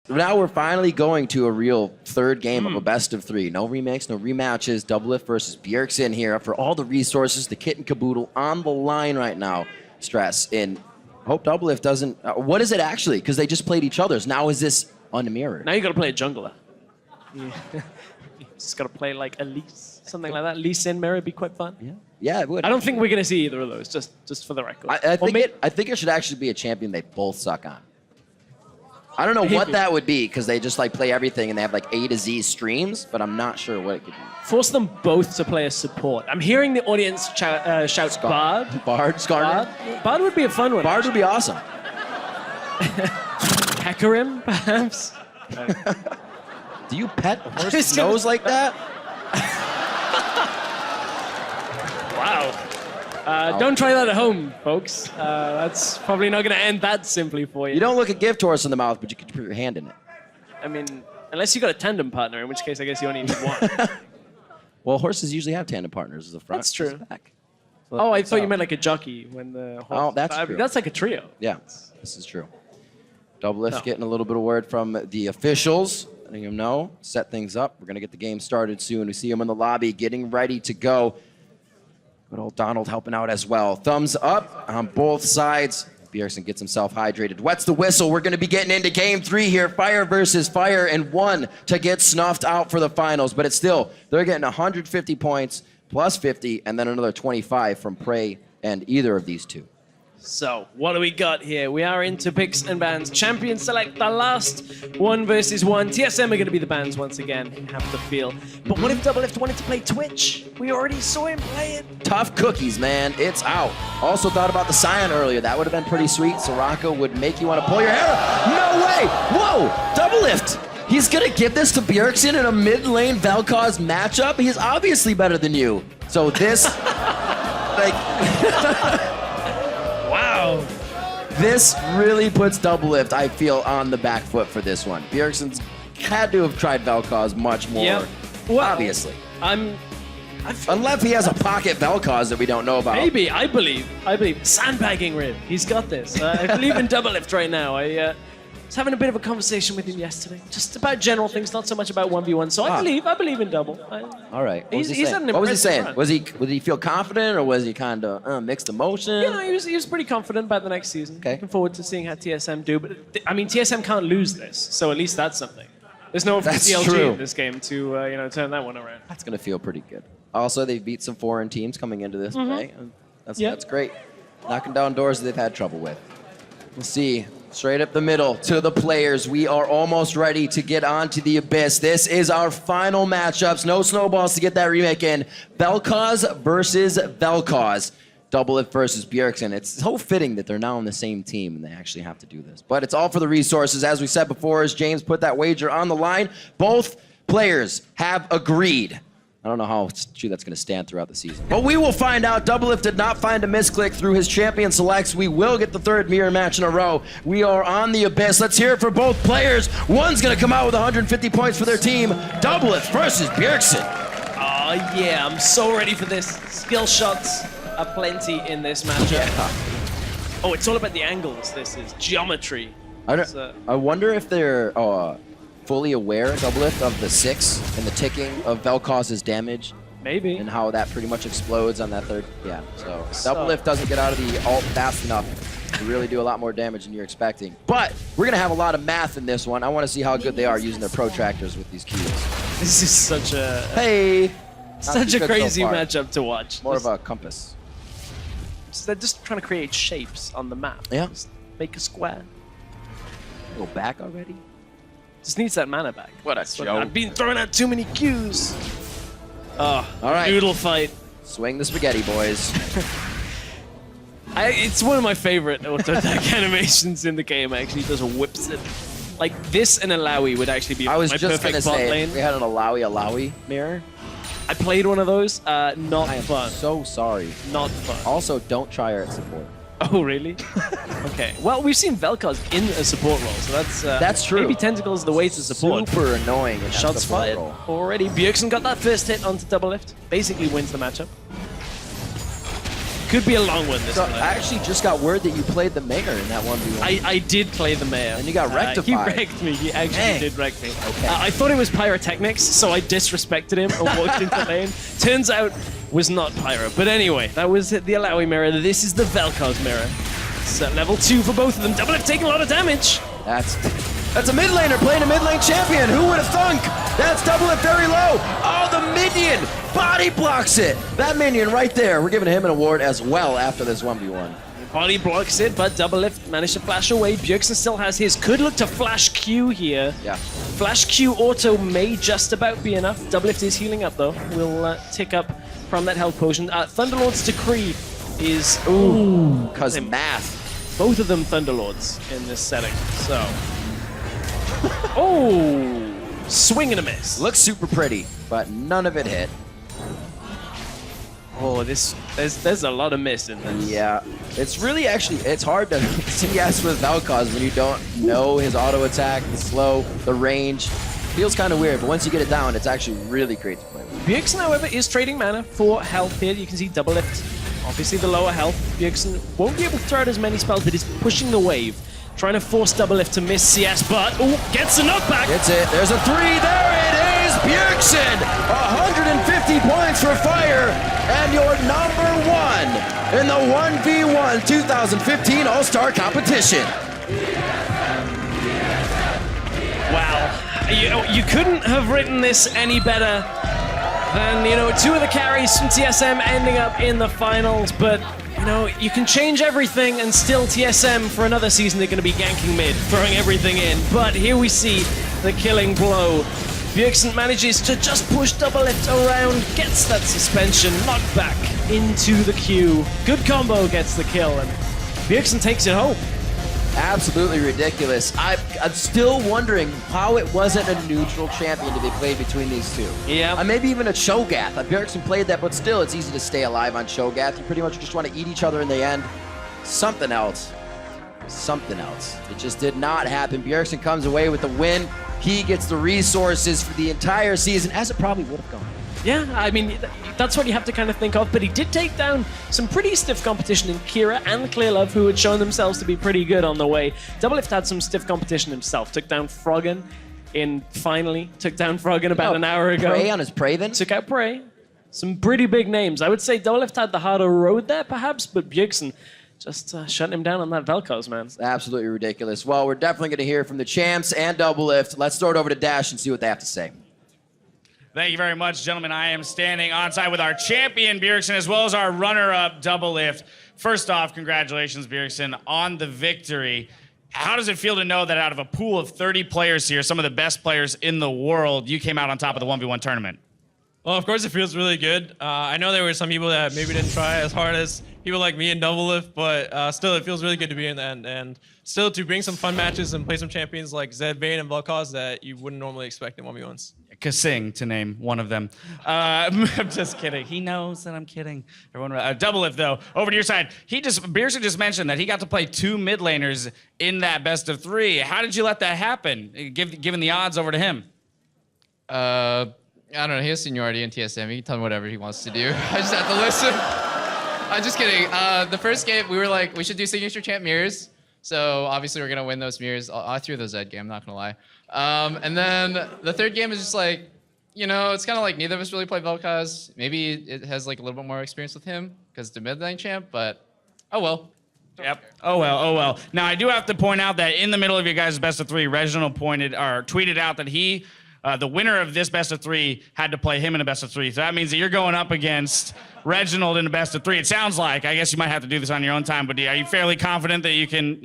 now we're finally going to a real third game of a best of three. No remakes, no rematches. Doublelift versus Bjergsen here for all the resources, the kit and caboodle on the line right now. Stress. And hope Doublelift doesn't... what is it actually? Because they just played each other's. Now is this unmirrored? Now you got to play a jungler. You just got to play like Elise, something like that. Elise in mirror would be quite fun. Yeah, yeah, it would. I don't think we're going to see either of those, just for the record. I think it should actually be a champion they both suck on. I don't know Maybe. what that would be, because they just like play everything and they have like A to Z streams, but I'm not sure what it could be. Force them both to play a support. I'm hearing the audience shout Bard. Skarner. Bard would be a fun one. Bard would be awesome. Hecarim, perhaps? Do you pet a horse's nose like that? Wow. Don't try that at home, folks. That's probably not going to end that simply for you. You don't look a gift horse in the mouth, but you can put your hand in it. I mean, unless you got a tandem partner, in which case I guess you only need one. Well, horses usually have tandem partners as the front. That's true. as the back. So Oh, I thought you meant like a jockey when the horse... Oh, that's true. That's like a trio. Yeah, this is true. Doublelift getting a little bit of word from the officials, letting them know, set things up. We're going to get the game started soon. We see him in the lobby getting ready to go. Good old Donald helping out as well. Thumbs up on both sides. Bjergsen gets himself hydrated. Wets the whistle. We're going to be getting into game 3 here. Fire versus fire, and one to get snuffed out for the finals. But it's still, they're getting 150 points plus 50, and then another 25 from Prey and either of these two. So, what do we got here? We are into picks and bans. Champions select the last 1 versus 1. TSM are going to be the bans once again, you have the feel. But what if Doublelift wanted to play Twitch? We already saw him play it. Tough cookies, man. It's out. Also thought about the Scion earlier. That would have been pretty sweet. Soraka would make you want to pull your hair out. No way! Whoa! Doublelift! He's going to give this to Bjergsen in a mid-lane Vel'Koz matchup? He's obviously better than you. So this... like... Wow. This really puts Doublelift, I feel, on the back foot for this one. Bjergsen's had to have tried Vel'Koz much more, Well, obviously. Unless Unless he has a pocket Vel'Koz that we don't know about. Maybe, I believe. Sandbagging Rib, he's got this. I believe in Doublelift right now. I was having a bit of a conversation with him yesterday, just about general things, not so much about 1v1. So I believe in Double. All right. What was he he's saying? had an What was he saying? impressive run. Was he feel confident, or was he kind of mixed emotion? You know, he was pretty confident about the next season. Okay. Looking forward to seeing how TSM do. But I mean, TSM can't lose this, so at least that's something. There's no That's CLG true. in this game to turn that one around. That's gonna feel pretty good. Also, they beat some foreign teams coming into this play. And that's great. Knocking down doors that they've had trouble with. We'll see. Straight up the middle to the players. We are almost ready to get on to the Abyss. This is our final matchups. No snowballs to get that remake in. Vel'Koz versus Vel'Koz. Doublelift versus Bjergsen. It's so fitting that they're now on the same team and they actually have to do this. But it's all for the resources. As we said before, as James put that wager on the line, both players have agreed. I don't know how true that's going to stand throughout the season. But we will find out. Doublelift did not find a misclick through his champion selects. We will get the 3rd mirror match in a row. We are on the Abyss. Let's hear it for both players. One's going to come out with 150 points for their team. Doublelift versus Bjergsen. Oh yeah, I'm so ready for this. Skill shots are plenty in this matchup. Yeah. Oh, it's all about the angles. This is geometry. I wonder if they're fully aware, Doublelift, of the 6 and the ticking of Vel'Koz's damage. Maybe. And how that pretty much explodes on that 3rd. Yeah, so Doublelift doesn't get out of the ult fast enough to really do a lot more damage than you're expecting. But we're going to have a lot of math in this one. I want to see how good they are using their protractors with these keys. This is such a... Hey! Such a crazy matchup to watch. More of a compass. They're just trying to create shapes on the map. Yeah. Just make a square. Go back already? Just needs that mana back. What a joke. I've been throwing out too many Qs. Oh, all right. Noodle fight. Swing the spaghetti, boys. It's one of my favorite auto attack animations in the game, actually. Just whips it. Like, this and Alawi would actually be I was my just perfect gonna bot say, lane. we had an Alawi mirror. I played one of those. Not I am fun. so sorry. Not fun. Also, don't try her at support. Oh, really? Okay. Well, we've seen Vel'Koz in a support role, so that's true. Maybe Tentacle's the way to support. Super annoying in that Shots support fired role. already. Bjergsen got that first hit onto Doublelift. Basically wins the matchup. Could be a long one this So one. I actually just got word that you played the mayor in that 1v1. I did play the mayor. And you got He rectified. wrecked me. He actually did wreck me. Okay. I thought it was pyrotechnics, so I disrespected him and walked into lane. Turns out, was not pyro. But anyway, that was the Alawi mirror. This is the Vel'Koz mirror. It's level 2 for both of them. Doublelift taking a lot of damage. That's a mid laner playing a mid lane champion. Who would have thunk? That's Doublelift very low. Oh, the minion body blocks it. That minion right there. We're giving him an award as well after this 1v1. Body blocks it, but Doublelift managed to flash away. Bjergsen still has his. Could look to flash Q here. Yeah. Flash Q auto may just about be enough. Doublelift is healing up though. Will tick up from that health potion. Thunderlord's Decree is Cause math. both of them Thunderlords in this setting. So, oh, swing and a miss. Looks super pretty, but none of it hit. Oh, there's a lot of miss in this. Yeah, it's really it's hard to CS with Vel'Koz when you don't know his auto attack, the slow, the range. Feels kind of weird, but once you get it down, it's actually really great to play with. Bjergsen, however, is trading mana for health here. You can see Doublelift, obviously the lower health. Bjergsen won't be able to throw out as many spells, but is pushing the wave. Trying to force Doublelift to miss CS, but gets a knockback. It's it. There's a 3. There it is. Bjergsen, 150 points for fire, and your number 1 in the 1v1 2015 All-Star competition. Wow. You couldn't have written this any better than, 2 of the carries from TSM ending up in the finals, but you can change everything and still TSM for another season they're going to be ganking mid, throwing everything in. But here we see the killing blow. Bjergsen manages to just push Doublelift around, gets that suspension, knocked back into the queue. Good combo gets the kill, and Bjergsen takes it home. Absolutely ridiculous. I'm still wondering how it wasn't a neutral champion to be played between these two. Yeah. Maybe even a Cho'Gath. Bjergsen played that, but still, it's easy to stay alive on Cho'Gath. You pretty much just want to eat each other in the end. Something else. It just did not happen. Bjergsen comes away with the win. He gets the resources for the entire season, as it probably would have gone. Yeah, I mean, that's what you have to kind of think of, but he did take down some pretty stiff competition in Kira and Clearlove, who had shown themselves to be pretty good on the way. Doublelift had some stiff competition himself, took down Froggen about an hour ago. Prey on his Praven? Took out Prey. Some pretty big names. I would say Doublelift had the harder road there, perhaps, but Bjergsen just shutting him down on that Vel'Koz, man. Absolutely ridiculous. Well, we're definitely going to hear from the champs and Doublelift. Let's throw it over to Dash and see what they have to say. Thank you very much, gentlemen. I am standing on side with our champion, Bjergsen, as well as our runner-up, Doublelift. First off, congratulations, Bjergsen, on the victory. How does it feel to know that out of a pool of 30 players here, some of the best players in the world, you came out on top of the 1v1 tournament? Well, of course, it feels really good. I know there were some people that maybe didn't try as hard as people like me and Doublelift, but still, it feels really good to be in the end. And still, to bring some fun matches and play some champions like Zed, Vayne, and Vel'Koz that you wouldn't normally expect in 1v1s. Kasing, to name one of them. I'm just kidding. He knows that I'm kidding. Everyone, Doublelift, though, over to your side. Bjergsen just mentioned that he got to play 2 mid laners in that best of 3. How did you let that happen, given the odds over to him? I don't know. He has seniority in TSM. He can tell me whatever he wants to do. I just have to listen. I'm just kidding. The first game, we were like, we should do signature champ mirrors. So obviously we're going to win those mirrors. I threw those Zed game, I'm not going to lie. And then the third game is just like, it's kind of like neither of us really play Vel'Koz. Maybe it has like a little bit more experience with him because it's the mid lane champ, but oh well. Yep. Oh well. Now I do have to point out that in the middle of your guys' best of 3, Reginald tweeted out that he, the winner of this best of 3, had to play him in a best of 3. So that means that you're going up against Reginald in a best of 3. It sounds like. I guess you might have to do this on your own time, but are you fairly confident that you can,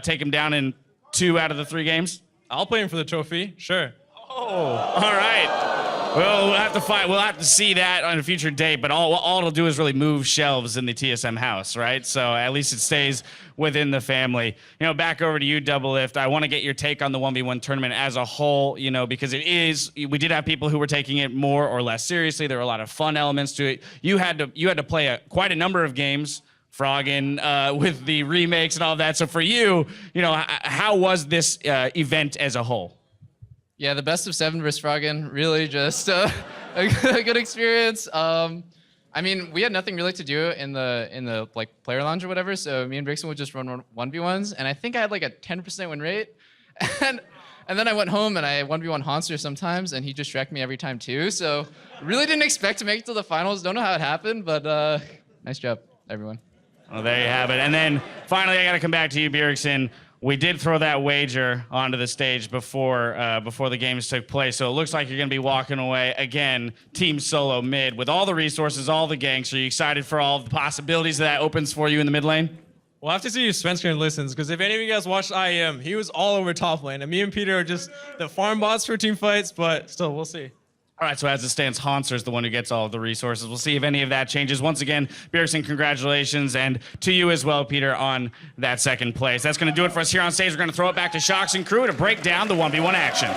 take him down in 2 out of the 3 games? I'll play him for the trophy, sure. Oh, all right. Well, we'll have to fight. We'll have to see that on a future date. But all it'll do is really move shelves in the TSM house, right? So at least it stays within the family. Back over to you, Doublelift. I want to get your take on the 1v1 tournament as a whole. Because we did have people who were taking it more or less seriously. There were a lot of fun elements to it. You had to play quite a number of games. Froggen with the remakes and all that. So for you, how was this event as a whole? Yeah, the best of 7 versus Froggen, really just a good experience. I I mean, we had nothing really to do in the like player lounge or whatever, so me and Bjergsen would just run 1v1s, and I think I had like a 10% win rate, and then I went home and I 1v1 Hanser sometimes, and he just wrecked me every time too. So really didn't expect to make it to the finals. Don't know how it happened, but nice job, everyone. Well, there you have it. And then finally, I got to come back to you, Bjergsen. We did throw that wager onto the stage before the games took place, so it looks like you're going to be walking away again, Team Solo mid, with all the resources, all the ganks. Are you excited for all the possibilities that opens for you in the mid lane? We'll have to see if Svensker listens, because if any of you guys watched IEM, he was all over top lane, and me and Peter are just the farm bots for team fights, but still, we'll see. All right, so as it stands, Hanser is the one who gets all of the resources. We'll see if any of that changes. Once again, Bjergsen, congratulations, and to you as well, Peter, on that second place. That's going to do it for us here on stage. We're going to throw it back to Shocks and crew to break down the 1v1 action.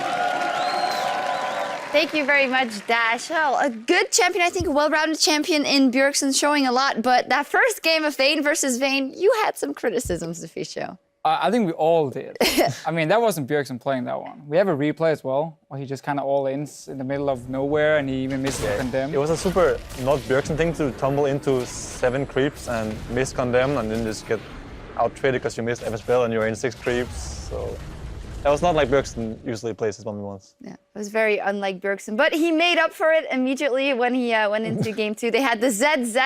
Thank you very much, Dash. Well, a good champion, I think a well-rounded champion in Bjergsen, showing a lot, but that first game of Vayne versus Vayne, you had some criticisms, Deficio. I think we all did. I mean, that wasn't Bjergsen playing that one. We have a replay as well, where he just kind of all-ins in the middle of nowhere, and he even missed Condemn. It was a super not Bjergsen thing to tumble into 7 creeps and miss Condemn, and then just get out-traded because you missed FS Bell and you're in 6 creeps. So that was not like Bjergsen usually plays his 1v1s. Yeah, it was very unlike Bjergsen, but he made up for it immediately when he went into game 2. They had the ZZ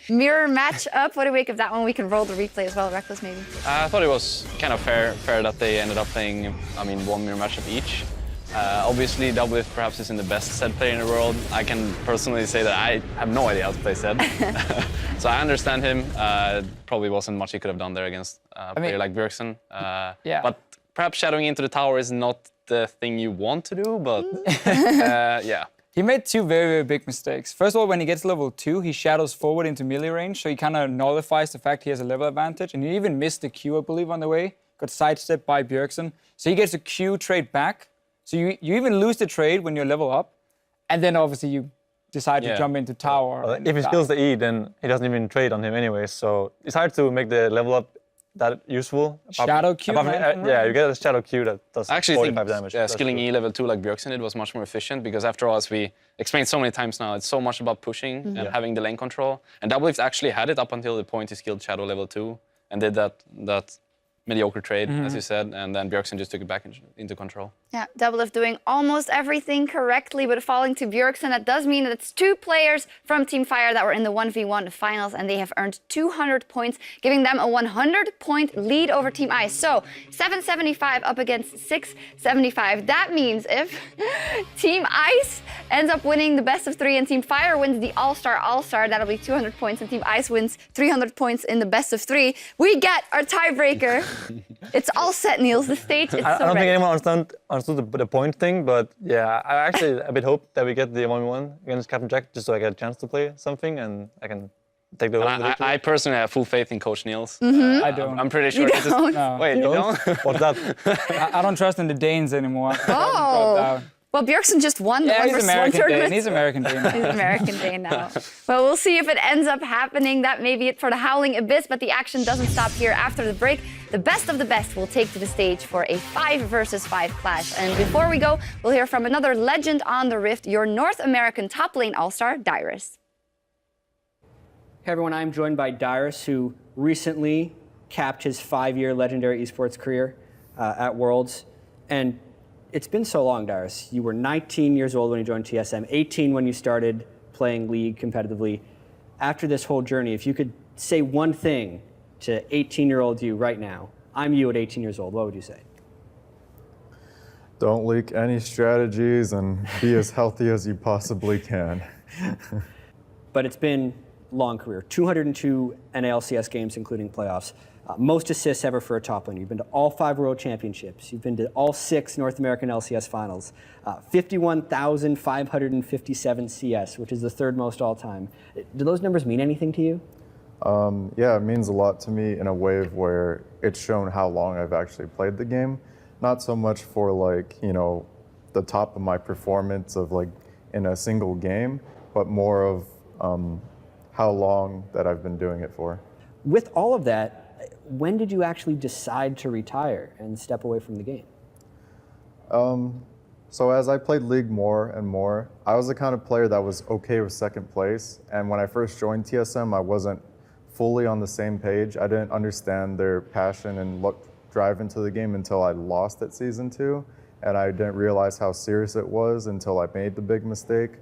mirror match up. What do you make of that one? We can roll the replay as well, Reckless maybe. I thought it was kind of fair that they ended up playing, one mirror matchup each. Obviously, Doublelift perhaps isn't the best Zed player in the world. I can personally say that I have no idea how to play Zed. So I understand him. Probably wasn't much he could have done there against a player like Bjergsen. Yeah. But perhaps shadowing into the tower is not the thing you want to do, but yeah. He made 2 very, very big mistakes. First of all, when he gets level 2, he shadows forward into melee range, so he kind of nullifies the fact he has a level advantage, and he even missed the Q, I believe, on the way. Got sidestepped by Bjergsen. So he gets a Q trade back. So you even lose the trade when you're level up, and then obviously you decide to jump into tower. Well, if he steals the E, then he doesn't even trade on him anyway, so it's hard to make the level up that useful. Shadow Q? Yeah, you get a shadow Q that does I actually 45 think damage. skilling E level 2 like Bjergsen did was much more efficient, because after all, as we explained so many times now, it's so much about pushing and having the lane control. And Doublelift actually had it up until the point he skilled Shadow level 2 and did that mediocre trade, as you said, and then Bjergsen just took it back into control. Yeah, Doublelift doing almost everything correctly, but falling to Bjergsen. That does mean that it's 2 players from Team Fire that were in the 1v1 finals, and they have earned 200 points, giving them a 100-point lead over Team Ice. So 775 up against 675. That means if Team Ice ends up winning the best of 3 and Team Fire wins the All-Star, that'll be 200 points, and Team Ice wins 300 points in the best of 3. We get our tiebreaker. It's all set, Niels. The stage is I so don't think ready. anyone understood the point thing, but yeah, I actually a bit hope that we get the 1v1 against Captain Jack, just so I get a chance to play something and I can take the victory. I personally have full faith in Coach Niels. I don't. I'm pretty sure. You don't? No. Wait, you don't? What's that? I don't trust in the Danes anymore. Oh. Well, Bjergsen just won the Yeah, one he's versus one American tournament. Dane. He's American Dane. He's American Day now. Well, we'll see if it ends up happening. That may be it for the Howling Abyss, but the action doesn't stop here. After the break, the best of the best will take to the stage for a 5 versus 5 clash. And before we go, we'll hear from another legend on the Rift, your North American top lane all-star, Dyrus. Hey everyone, I'm joined by Dyrus, who recently capped his 5-year legendary esports career at Worlds. And it's been so long, Dyrus. You were 19 years old when you joined TSM, 18 when you started playing League competitively. After this whole journey, if you could say one thing to 18-year-old you right now, I'm you at 18 years old, what would you say? Don't leak any strategies and be as healthy as you possibly can. But it's been a long career, 202 NALCS games, including playoffs. Most assists ever for a top laner. You've been to all 5 World Championships. You've been to all 6 North American LCS finals. 51,557 CS, which is the 3rd most all time. Do those numbers mean anything to you? Yeah, it means a lot to me in a way of where it's shown how long I've actually played the game. Not so much for the top of my performance of in a single game, but more of how long that I've been doing it for. With all of that, when did you actually decide to retire and step away from the game? So as I played League more and more, I was the kind of player that was okay with second place. And when I first joined TSM, I wasn't fully on the same page. I didn't understand their passion and drive into the game until I lost at Season 2. And I didn't realize how serious it was until I made the big mistake.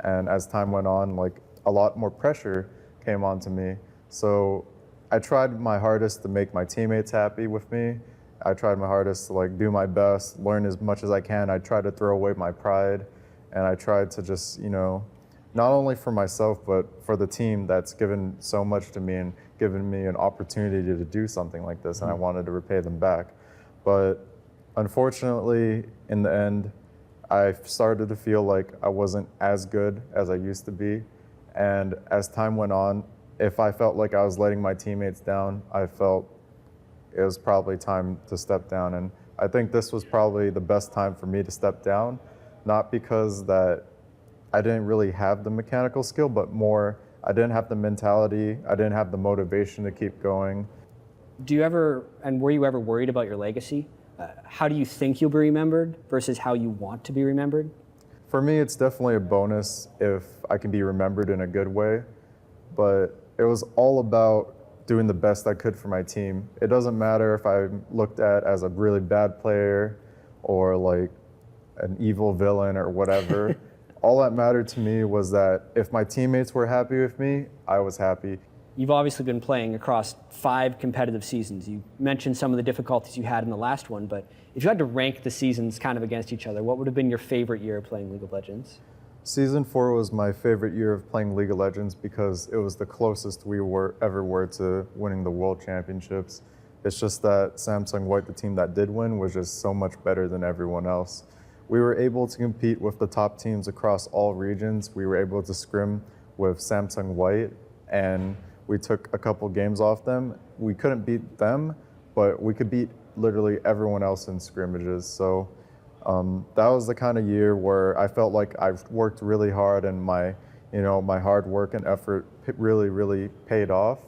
And as time went on, like a lot more pressure came onto me. So I tried my hardest to make my teammates happy with me. I tried my hardest to like do my best, learn as much as I can. I tried to throw away my pride, and I tried to just, you know, not only for myself, but for the team that's given so much to me and given me an opportunity to do something like this, and I wanted to repay them back. But unfortunately, in the end, I started to feel like I wasn't as good as I used to be. And as time went on, if I felt like I was letting my teammates down, I felt it was probably time to step down. And I think this was probably the best time for me to step down, not because that I didn't really have the mechanical skill, but more I didn't have the mentality, I didn't have the motivation to keep going. Do you ever, and were you ever worried about your legacy? How do you think you'll be remembered versus how you want to be remembered? For me, it's definitely a bonus if I can be remembered in a good way, but it was all about doing the best I could for my team. It doesn't matter if I'm looked at as a really bad player or like an evil villain or whatever. All that mattered to me was that if my teammates were happy with me, I was happy. You've obviously been playing across 5 competitive seasons. You mentioned some of the difficulties you had in the last one, but if you had to rank the seasons kind of against each other, what would have been your favorite year of playing League of Legends? Season 4 was my favorite year of playing League of Legends because it was the closest we ever were to winning the World Championships. It's just that Samsung White, the team that did win, was just so much better than everyone else. We were able to compete with the top teams across all regions. We were able to scrim with Samsung White, and we took a couple games off them. We couldn't beat them, but we could beat literally everyone else in scrimmages. So that was the kind of year where I felt like I've worked really hard and my hard work and effort really, really paid off.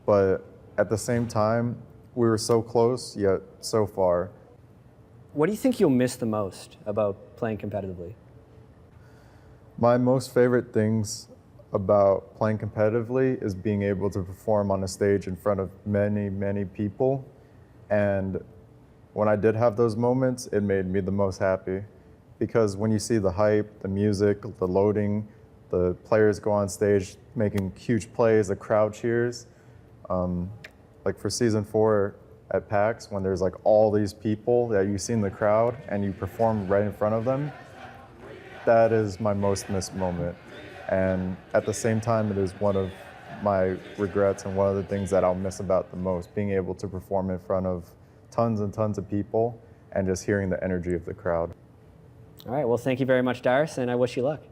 But at the same time, we were so close, yet so far. What do you think you'll miss the most about playing competitively? My most favorite things about playing competitively is being able to perform on a stage in front of many, many people. And when I did have those moments, it made me the most happy. Because when you see the hype, the music, the loading, the players go on stage making huge plays, the crowd cheers. Like for Season 4 at PAX, when there's like all these people that you see in the crowd and you perform right in front of them, that is my most missed moment. And at the same time, it is one of my regrets and one of the things that I'll miss about the most, being able to perform in front of tons and tons of people and just hearing the energy of the crowd. All right, well, thank you very much, Darius, and I wish you luck.